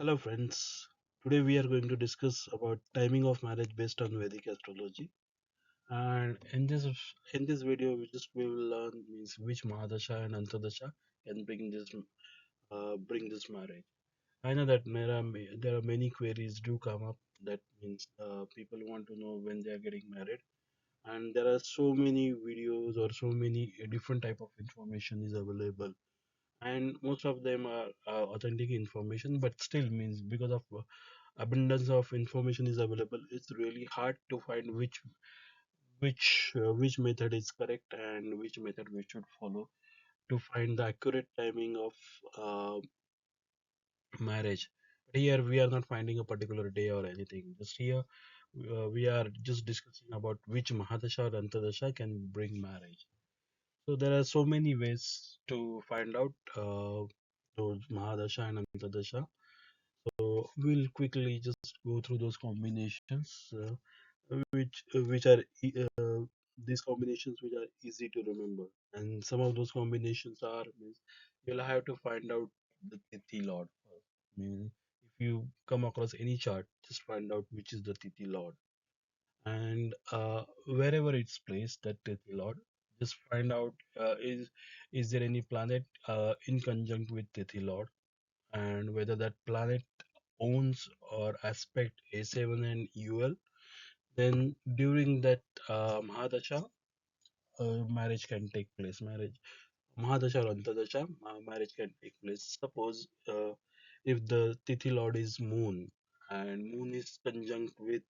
Hello friends. Today we are going to discuss about timing of marriage based on Vedic astrology. And in this video we will learn means which Mahadasha and Antardasha can bring this marriage. I know that there are many queries do come up. That means people want to know when they are getting married, and there are so many videos or so many different type of information is available, and most of them are authentic information, but still means because of abundance of information is available, it's really hard to find which method is correct and which method we should follow to find the accurate timing of marriage. But here we are not finding a particular day or anything. Just here we are just discussing about which Mahadasha or Antadasha can bring marriage. So there are so many ways to find out those Mahadasha and Antadasha. So we'll quickly just go through those combinations, which are these combinations which are easy to remember. And some of those combinations are means you'll have to find out the Tithi Lord first. Means if you come across any chart, just find out which is the Tithi Lord, and wherever it's placed, that Tithi Lord, just find out is there any planet in conjunct with Tithi Lord, and whether that planet owns or aspect A7 and UL. Then during that Mahadasha, marriage can take place. Mahadasha or Antadasha, marriage can take place. Suppose if the Tithi Lord is Moon, and Moon is conjunct with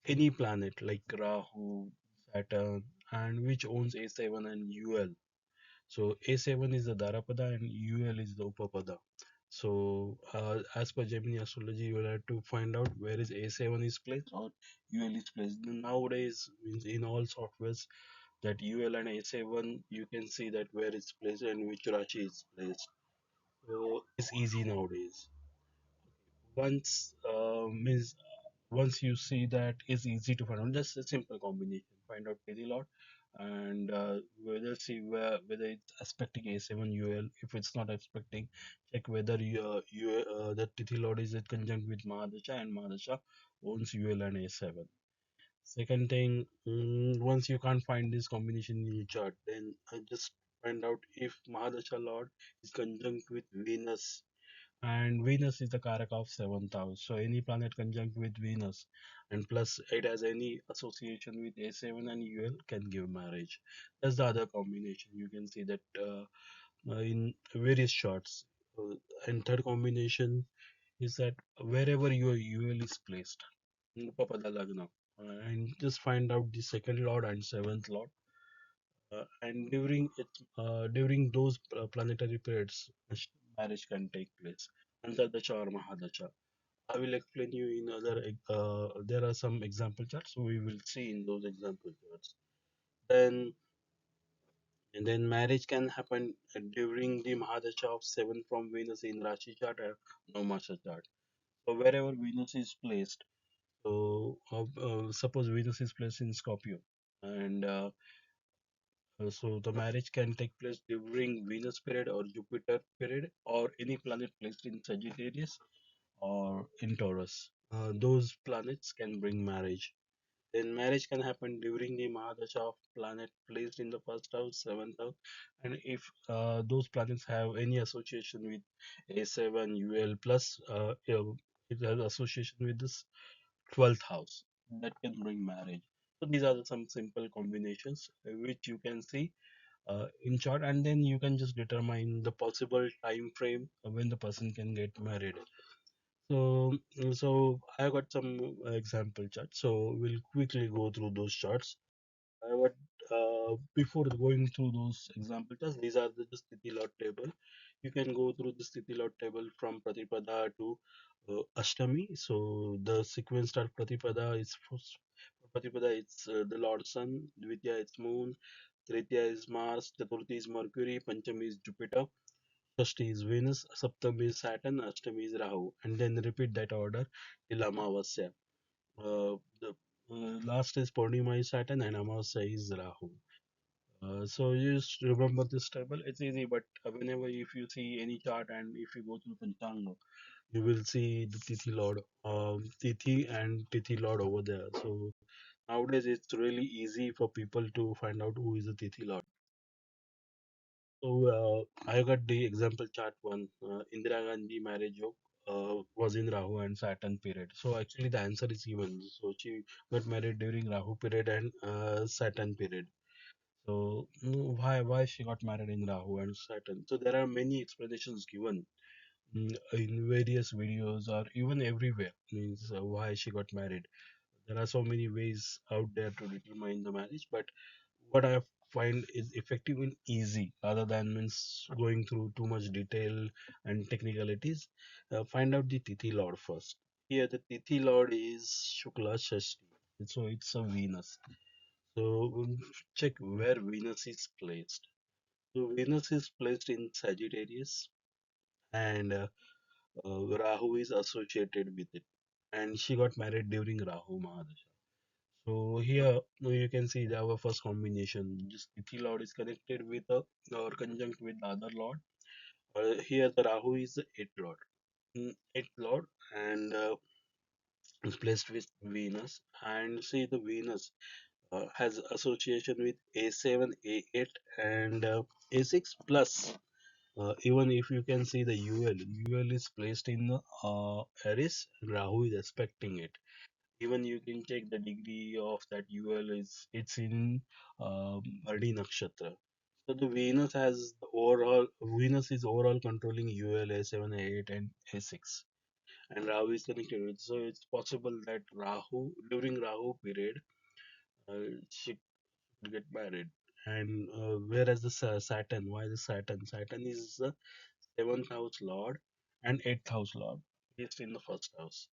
any planet like Rahu, Saturn, and which owns A7 and UL. So A7 is the Dharapada and UL is the Upapada. So as per Gemini astrology, you will have to find out where is A7 is placed or UL is placed. Nowadays, means in all softwares that UL and A7, you can see that where it's placed and which Rashi is placed. So it's easy nowadays. Once means once you see that, it's easy to find out. Just a simple combination. Find out Peri Lord and whether see whether it's aspecting A7 UL. If it's not aspecting, check whether the Tithi Lord is it conjunct with Mahadasha, and Mahadasha owns UL and A7. Second thing, once you can't find this combination in your chart, then just find out if Mahadasha Lord is conjunct with Venus, and Venus is the Karaka of seventh house. So any planet conjunct with Venus, and plus it has any association with A7 and UL, can give marriage. That's the other combination. You can see that in various charts. And third combination is that wherever your UL is placed, in Upapada Lagna, and just find out the second lord and seventh lord. And during those planetary periods, marriage can take place. Antardasha or Mahadasha. I will explain you in there are some example charts we will see in those example charts. Then and then marriage can happen during the Mahadasha of 7 from Venus in Rashi chart or Namasha chart. So wherever Venus is placed, so suppose Venus is placed in Scorpio, and so the marriage can take place during Venus period or Jupiter period or any planet placed in Sagittarius or in Taurus. Those planets can bring marriage. Then marriage can happen during the Mahadasha of planet placed in the first house, seventh house, and if those planets have any association with A7, UL plus, it has association with this 12th house, that can bring marriage. So these are some simple combinations which you can see in chart, and then you can just determine the possible time frame when the person can get married. So I got some example charts. So we'll quickly go through those charts. But before going through those example charts, these are the Sthiti Lot table. You can go through the Sthiti Lot table from Pratipada to Ashtami. So the sequence start Pratipada is first. Pratipada it's the Lord Sun. Dvitiya it's Moon. Tritiya is Mars. Chaturthi is Mercury. Panchami is Jupiter. Shashti is Venus, Saptami is Saturn, Ashtami is Rahu, and then repeat that order till Amavasya. The last is Purnima is Saturn and Amavasya is Rahu. So you just remember this table. It's easy, but whenever if you see any chart and if you go through Panchanga, you will see the Tithi Lord, Tithi and Tithi Lord over there. So nowadays it's really easy for people to find out who is the Tithi Lord. So I got the example chart one. Indira Gandhi marriage yoke was in Rahu and Saturn period. So actually the answer is even. So she got married during Rahu period and Saturn period. So why she got married in Rahu and Saturn? So there are many explanations given in various videos or even everywhere. Means why she got married. There are so many ways out there to determine the marriage, but what I find is effective and easy rather than means going through too much detail and technicalities. Find out the Tithi Lord first. Here the Tithi Lord is Shukla Shashti. So it's a Venus. So check where Venus is placed. So Venus is placed in Sagittarius and Rahu is associated with it. And she got married during Rahu Mahadasha. So here you can see our first combination. This Tithi Lord is connected with or conjunct with the other Lord. Here the Rahu is the eighth Lord. Eighth Lord and is placed with Venus. And see the Venus has association with A7, A8 and A6 plus. Even if you can see the UL is placed in the Aries, Rahu is expecting it. Even you can check the degree of that UL is it's in Bharani Nakshatra. So the Venus is overall controlling UL A7, A8 and A6 and Rahu is connected with. So it's possible that Rahu during Rahu period she could get married. And whereas the Saturn, why the Saturn? Saturn is the seventh house lord and eighth house lord, placed in the first house.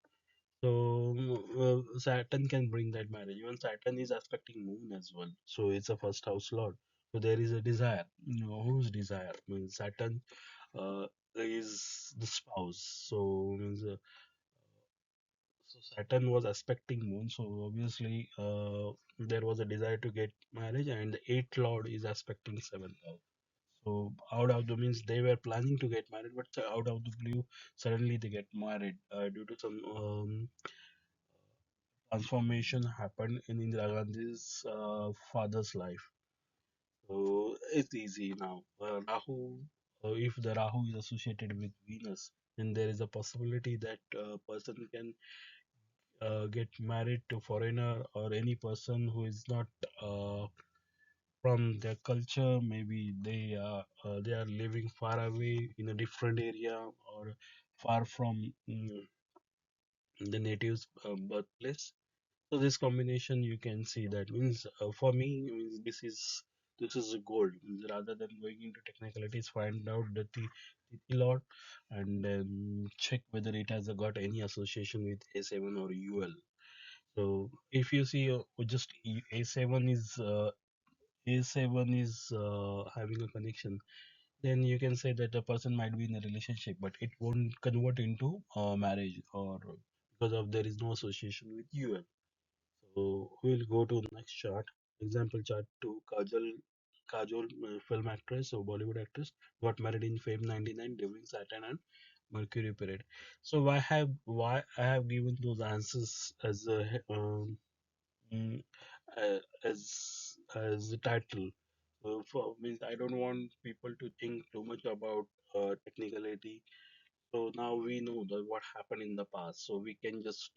So Saturn can bring that marriage. Even Saturn is aspecting Moon as well. So it's a first house lord. So there is a desire. Whose desire? Means Saturn is the spouse. So means so Saturn was aspecting Moon. So obviously there was a desire to get marriage, and the eighth lord is aspecting seventh house. So out of the means they were planning to get married, but out of the blue, suddenly they get married due to some transformation happened in Indira Gandhi's father's life. So it's easy now. If the Rahu is associated with Venus, then there is a possibility that person can get married to foreigner or any person who is not uh, from their culture. Maybe they are living far away in a different area or far from the native's birthplace. So this combination you can see that means for me means this is a gold. Means rather than going into technicalities, find out the Tithi lot and then check whether it has got any association with A7 or UL. So if you see just A7 is having a connection, then you can say that the person might be in a relationship, but it won't convert into marriage or because of there is no association with UL. So we'll go to next chart. Example chart two. Kajol, film actress or Bollywood actress, got married in Feb 99 during Saturn and Mercury period. So why I have given those answers as a mm, as a title. For means I don't want people to think too much about technicality. So now we know that what happened in the past. So we can just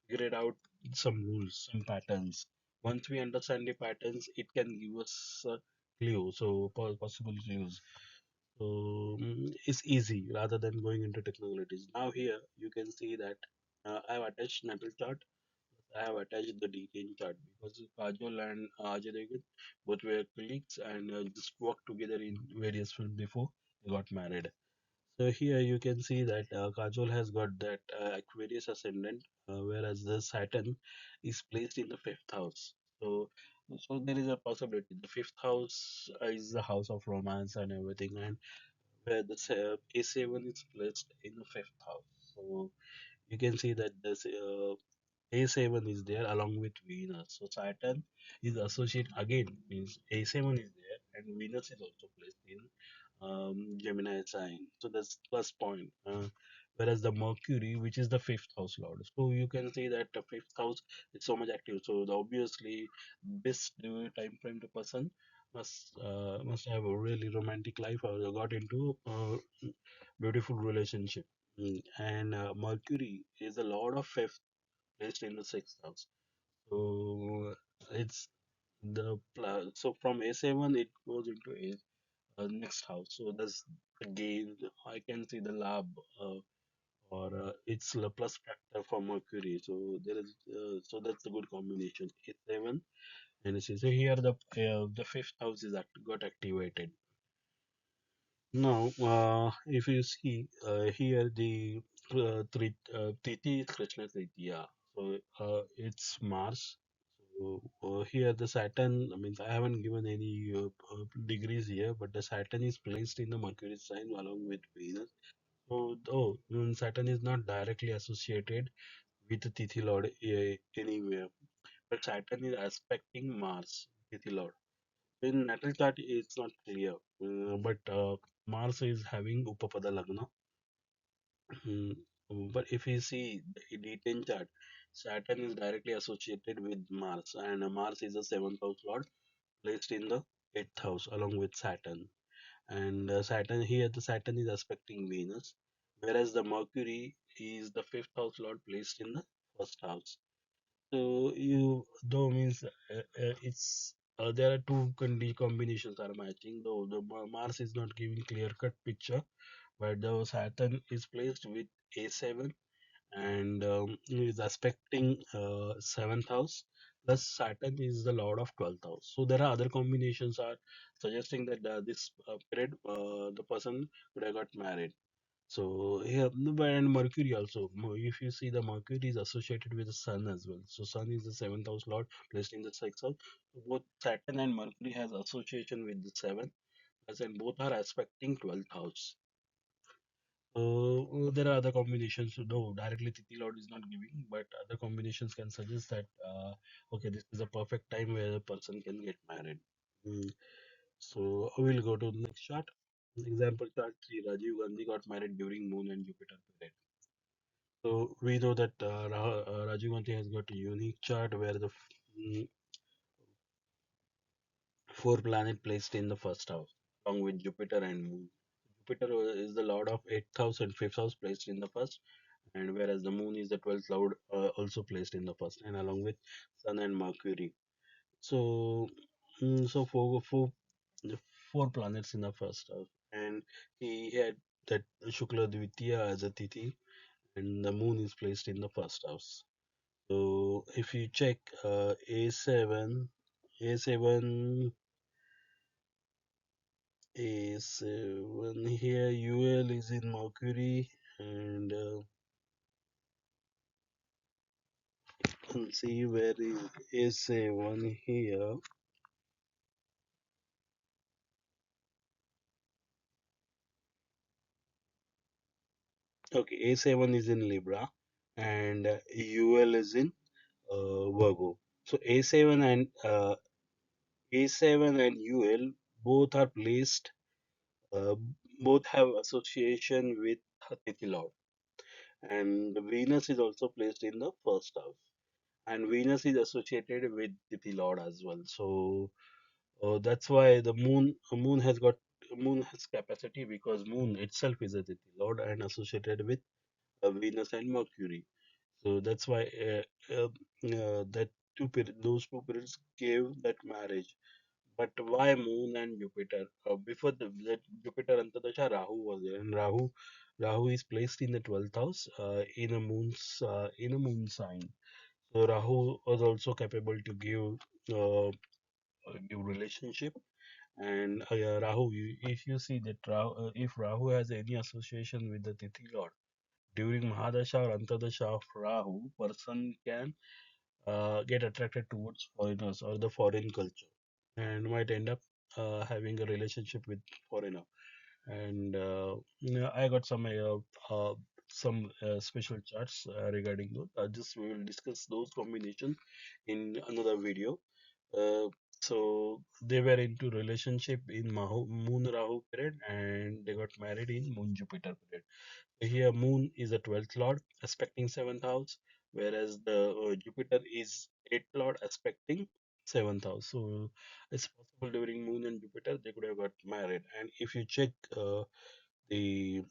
figure it out some rules, some patterns. Once we understand the patterns, it can give us a clue. So possible clues. So it's easy rather than going into technicalities. Now here you can see that I have attached natal chart. I have attached the detailed chart because Kajol and Ajay Devgan both were colleagues and just worked together in various films before they got married. So here you can see that Kajol has got that Aquarius ascendant, whereas the Saturn is placed in the fifth house. So, so there is a possibility. The fifth house is the house of romance and everything, and where the A7 is placed in the fifth house. So you can see that this. A7 is there along with Venus. So Saturn is associated again, means A7 is there and Venus is also placed in Gemini sign. So that's plus point. Whereas the Mercury, which is the fifth house lord, so you can say that the fifth house is so much active. So obviously, this time frame the person must have a really romantic life or got into a beautiful relationship. And Mercury is the lord of fifth, placed in the sixth house. So it's so from A7 it goes into A next house. So that's again I can see the lab or it's the plus factor for Mercury. So there is so that's a good combination. A7 and C. So here the fifth house is got activated. Now, if you see here the Tithi is Krishna Tritiya. So it's Mars. So here the Saturn, I mean, I haven't given any degrees here, but the Saturn is placed in the Mercury sign along with Venus. So though Saturn is not directly associated with the Tithi Lord anywhere, but Saturn is aspecting Mars, Tithi Lord. In natal chart, it's not clear, but Mars is having Upapada Lagna. Mm, but if you see the D10 chart, Saturn is directly associated with Mars, and Mars is a seventh house lord placed in the eighth house along with Saturn. And Saturn here, the Saturn is aspecting Venus, whereas the Mercury is the fifth house lord placed in the first house. So you though means it's there are two combinations are matching. Though the Mars is not giving clear cut picture, but the Saturn is placed with A7 and is aspecting seventh house. Plus Saturn is the lord of 12th house. So there are other combinations are suggesting that this period the person would have got married. So yeah, no, and Mercury also. If you see the Mercury is associated with the Sun as well. So Sun is the seventh house lord placed in the sixth house. So both Saturn and Mercury has association with the seventh, as and both are aspecting 12th house. There are other combinations, though directly Tithi Lord is not giving, but other combinations can suggest that okay, this is a perfect time where a person can get married. Mm. So we'll go to the next chart. Example chart 3. Rajiv Gandhi got married during Moon and Jupiter period. So we know that Rajiv Gandhi has got a unique chart where the mm, four planet placed in the first house, along with Jupiter and Moon. Jupiter is the lord of eighth house and fifth house placed in the first, and whereas the Moon is the 12th lord also placed in the first, and along with Sun and Mercury. So, so the four planets in the first house, and he had that Shukla Dvitiya as a Tithi, and the Moon is placed in the first house. So if you check A7, A7 here, UL is in Mercury, and see where is A7 here. Okay, A7 is in Libra, and UL is in Virgo. So A7 and UL both are placed, uh, both have association with Tithi Lord, and Venus is also placed in the first house, and Venus is associated with Tithi Lord as well. So that's why the moon has capacity because moon itself is a Tithi Lord and associated with Venus and Mercury. So that's why that those two periods gave that marriage. But why Moon and Jupiter? Before that Jupiter Antadasha, Rahu was there, and Rahu is placed in the 12th house in a moon sign. So Rahu was also capable to give relationship. And Rahu, if you see that if Rahu has any association with the Tithi Lord during Mahadasha or Antadasha of Rahu, person can get attracted towards foreigners or the foreign culture and might end up having a relationship with foreigner. And I got some some special charts regarding those. Just we will discuss those combinations in another video. Uh, so they were into relationship in Moon Rahu period, and they got married in Moon Jupiter period. Here, Moon is a 12th lord aspecting 7th house, whereas the Jupiter is 8th lord aspecting 7th house. So it's possible during Moon and Jupiter they could have got married. And if you check the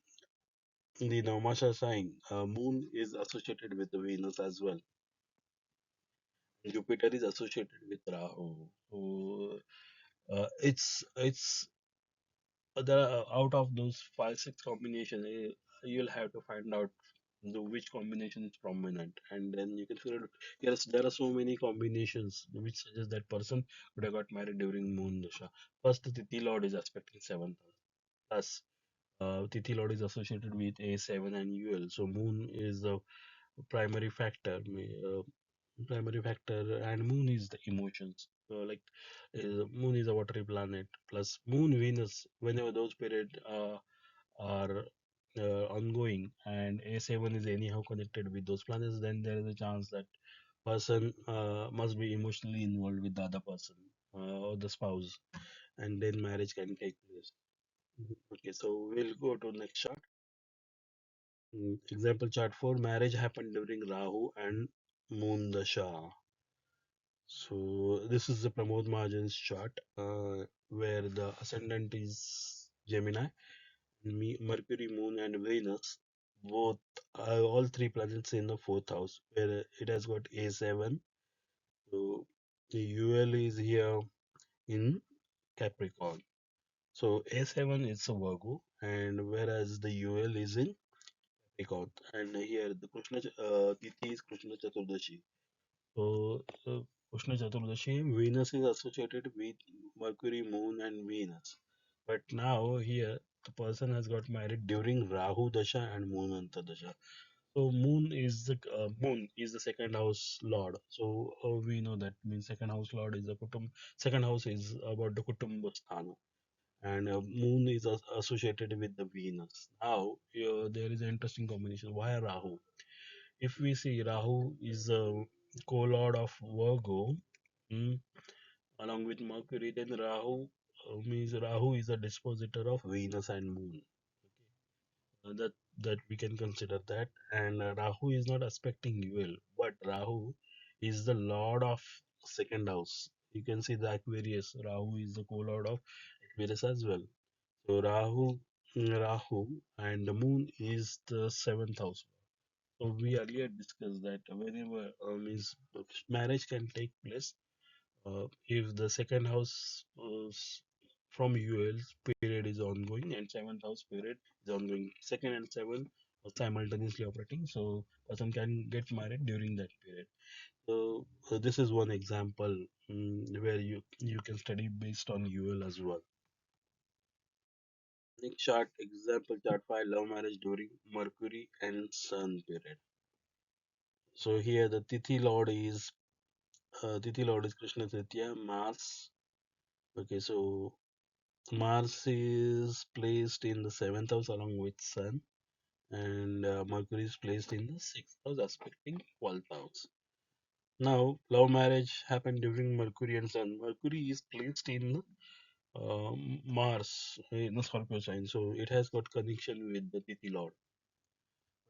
the Namasha sign, Moon is associated with the Venus as well. Jupiter is associated with Rahu. So it's out of those 5 6 combinations, you'll have to find out which combination is prominent, and then you can figure out. Yes, there are so many combinations which suggest that person would have got married during Moon Dasha. First, the Tithi Lord is aspecting 7th. Thus, Tithi Lord is associated with A7 and UL. So Moon is the primary factor. Primary factor, and Moon is the emotions. Like Moon is a watery planet. Plus Moon Venus. Whenever those periods are ongoing and A7 is anyhow connected with those planets, then there is a chance that person must be emotionally involved with the other person or the spouse, and then marriage can take place. Okay, so we'll go to next chart. Example chart 4, marriage happened during Rahu and Moon Dasha. So this is the Pramod Mahajan's chart, where the ascendant is Gemini, Mercury, Moon, and Venus, both all three planets in the fourth house, where it has got A7. So the UL is here in Capricorn. So A7 is a Virgo, and whereas the UL is in Capricorn. And here the Tithi is Krishna Chaturdashi. So, Krishna Chaturdashi, Venus is associated with Mercury, Moon, and Venus. But now here, the person has got married during Rahu Dasha and Moon Antardasha. So Moon is the second house lord. So we know that means second house lord is the Kutum. Second house is about the Kutumba Sthana, and Moon is associated with the Venus. Now there is an interesting combination. Why Rahu? If we see Rahu is a co-lord of Virgo, mm, along with Mercury, then Rahu means Rahu is a dispositor of Venus and Moon. That we can consider that, and Rahu is not aspecting UL, but Rahu is the lord of second house. You can see the Aquarius. Rahu is the co-lord of Aquarius as well. So Rahu, and the Moon is the seventh house. So we earlier discussed that whenever means marriage can take place if the second house from UL period is ongoing and seventh house period is ongoing. Second and seventh are simultaneously operating, so person can get married during that period. So this is one example where you can study based on UL as well. Next chart, example chart 5, love marriage during Mercury and Sun period. So here the Tithi Lord is Krishna Tritiya, Mars. Okay, so Mars is placed in the seventh house along with Sun, and Mercury is placed in the sixth house, aspecting 12th house. Now, love marriage happened during Mercury and Sun. Mercury is placed in Mars in the Scorpio sign, so it has got connection with the Tithi Lord.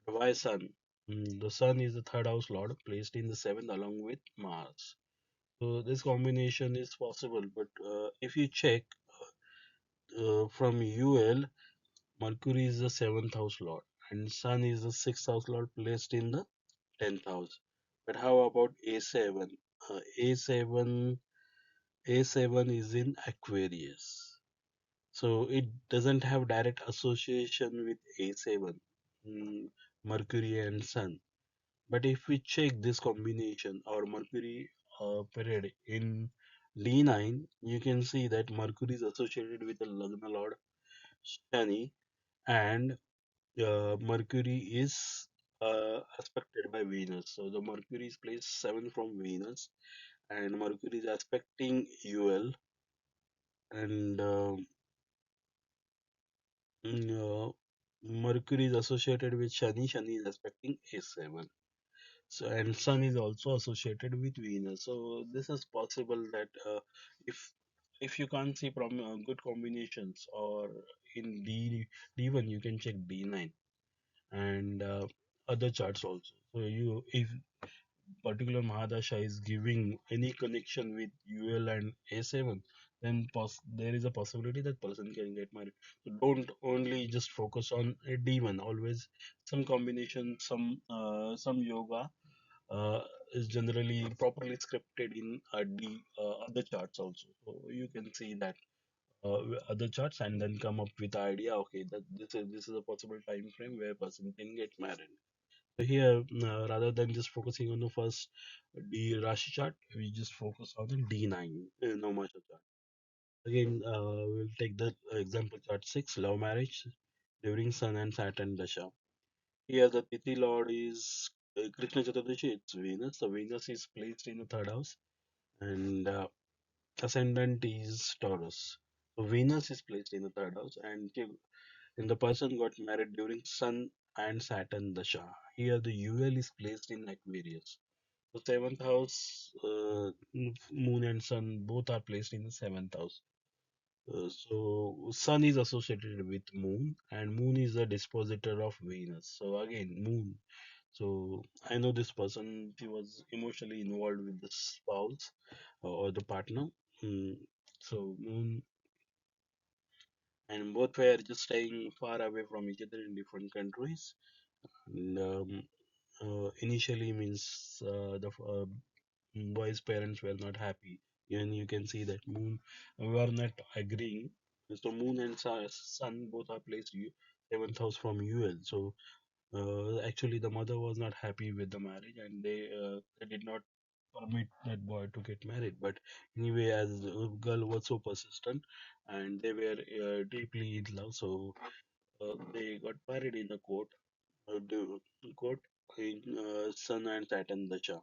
But why Sun? The Sun is the third house Lord, placed in the seventh along with Mars. So this combination is possible, but if you check from UL, Mercury is the seventh house lord, and Sun is the sixth house lord placed in the 10th house. But how about A7? A7 A7 is in Aquarius, so it doesn't have direct association with A7, mm, Mercury and Sun. But if we check this combination or Mercury period in D9, you can see that Mercury is associated with the Lagna Lord Shani, and Mercury is aspected by Venus. So the Mercury is placed 7 from Venus, and Mercury is aspecting UL, and Mercury is associated with Shani. Shani is aspecting A7. So, and Sun is also associated with Venus. So this is possible that if you can't see good combinations, or in D1 you can check D9 and other charts also. So you, if particular Mahadasha is giving any connection with UL and A7, then there is a possibility that person can get married. So don't only just focus on a D1. Always some combination, some yoga uh, is generally properly scripted in other charts also. So you can see that other charts and then come up with the idea. Okay, that this is a possible time frame where person can get married. So here, rather than just focusing on the first D Rashi chart, we just focus on the D9 Namasha chart. Again, we'll take the example chart 6, love marriage during Sun and Saturn Dasha. Here, the Tithi Lord is Krishna Chaturdashi, it's Venus. So, Venus is placed in the third house, and ascendant is Taurus. So, Venus is placed in the third house, and the person got married during Sun and Saturn Dasha. Here, the UL is placed in Aquarius. The seventh house, Moon and Sun both are placed in the seventh house. So Sun is associated with Moon, and Moon is the dispositor of Venus. So again, Moon. So I know this person. He was emotionally involved with the spouse or the partner. Hmm. So Moon and both were just staying far away from each other in different countries. And, initially means boy's parents were not happy. And you can see that Moon were not agreeing. So Moon and Sun both are placed seventh house from UL. So actually, the mother was not happy with the marriage, and they did not permit that boy to get married. But anyway, as the girl was so persistent, and they were deeply in love, so they got married in the court. Court in Sun and Saturn Dacha.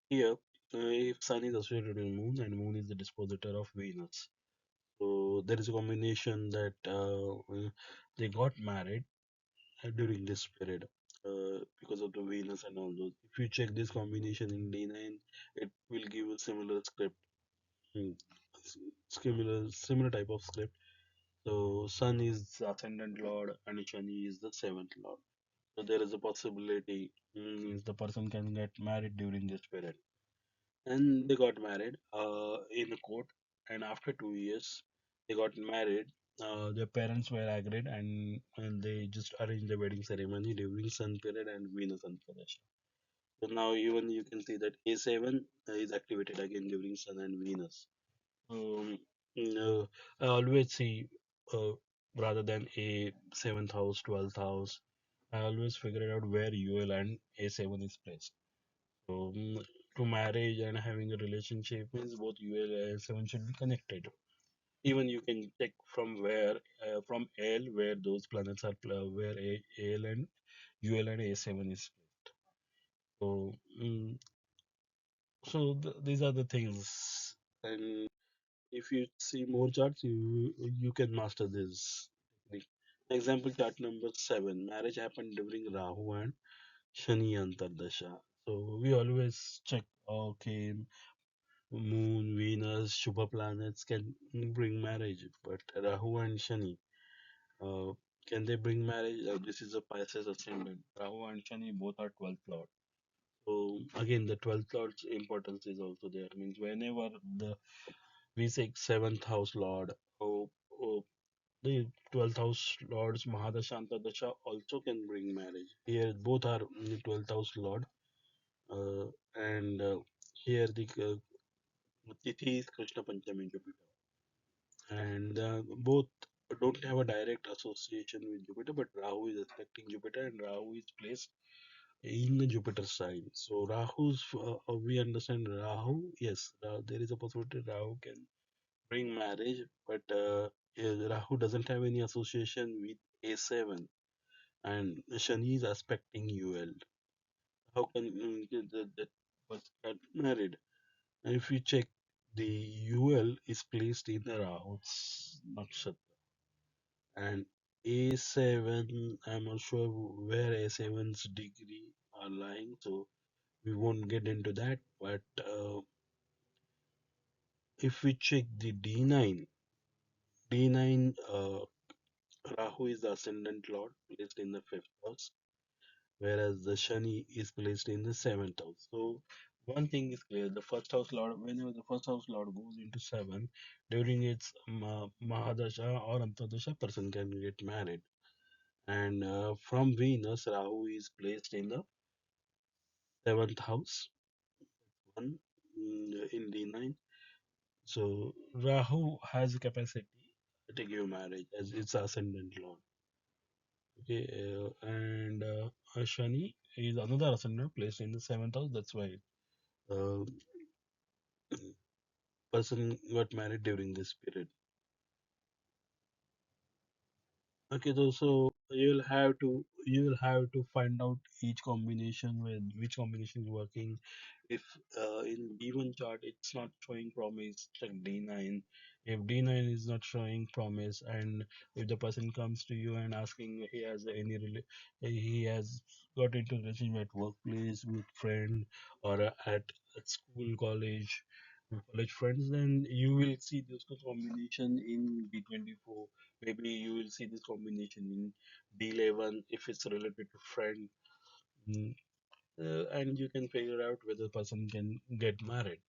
Here, if Sun is associated with Moon and Moon is the dispositor of Venus, so there is a combination that they got married during this period because of the Venus and all those. If you check this combination in D9, it will give a similar script, hmm, similar type of script. So Sun is the ascendant lord and Shani is the seventh lord. So there is a possibility means the person can get married during this period. And they got married in a court, and after 2 years they got married. Their parents were agreed, and they just arranged the wedding ceremony during sun period and Venus Antaresh. So now even you can see that A7 is activated again during sun and Venus. um, I always see uh, rather than a seventh house 12th house, I always figure out where UL and A7 is placed. So, to marriage and having a relationship means both UL and A7 should be connected. Even you can check from from L, where those planets are, where AL and UL and A7 is. So, these are the things. And if you see more charts, you can master this technique. Example chart number 7. Marriage happened during Rahu and Shani Antardasha. So we always check, okay, Moon, Venus, Shubha planets can bring marriage, but Rahu and Shani, uh, can they bring marriage? This is a Pisces ascendant. Rahu and Shani both are 12th lord. So again, the 12th lord's importance is also there. Means whenever we say 7th house lord, oh, oh, the 12th house lords Mahadasha Antardasha also can bring marriage. Here both are 12th house lord, and here the Tithi is Krishna Panchami Jupiter, and both don't have a direct association with Jupiter, but Rahu is aspecting Jupiter, and Rahu is placed in the Jupiter sign. So we understand Rahu. Yes, there is a possibility Rahu can bring marriage, but Rahu doesn't have any association with A7, and Shani is aspecting UL. How can that person get married? And if you check, the UL is placed in the Rahu's nakshatra, and A7, I'm not sure where A7's degree are lying, so we won't get into that. But if we check the D9, Rahu is the ascendant lord placed in the fifth house, whereas the Shani is placed in the seventh house. So one thing is clear: the first house lord, whenever the first house lord goes into seven, during its Mahadasha or Antardasha, person can get married. And from Venus, Rahu is placed in the seventh house, one in D9. So Rahu has a capacity to give marriage as its ascendant lord. Okay, and Shani is another ascendant placed in the seventh house. That's why uh, person got married during this period. Okay, so you will have to find out each combination with which combination is working. If in D1 chart it's not showing promise, check D9. If D9 is not showing promise, and if the person comes to you and asking he has got into relationship at workplace with friend or at school, college friends, then you will see this combination in D24. Maybe you will see this combination in D11 if it's related to friend, mm, and you can figure out whether the person can get married.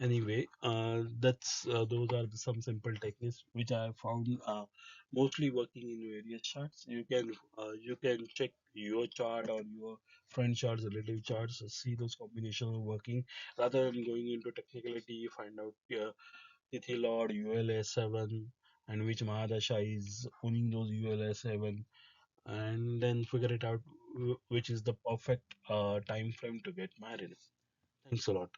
Anyway, that's those are some simple techniques which I have found mostly working in various charts. You can check your chart or your friend charts, relative charts, see those combinations working. Rather than going into technicality, you find out Tithi Lord, ULA7, and which Mahadasha is owning those ULA7, and then figure it out which is the perfect time frame to get married. Thanks a lot.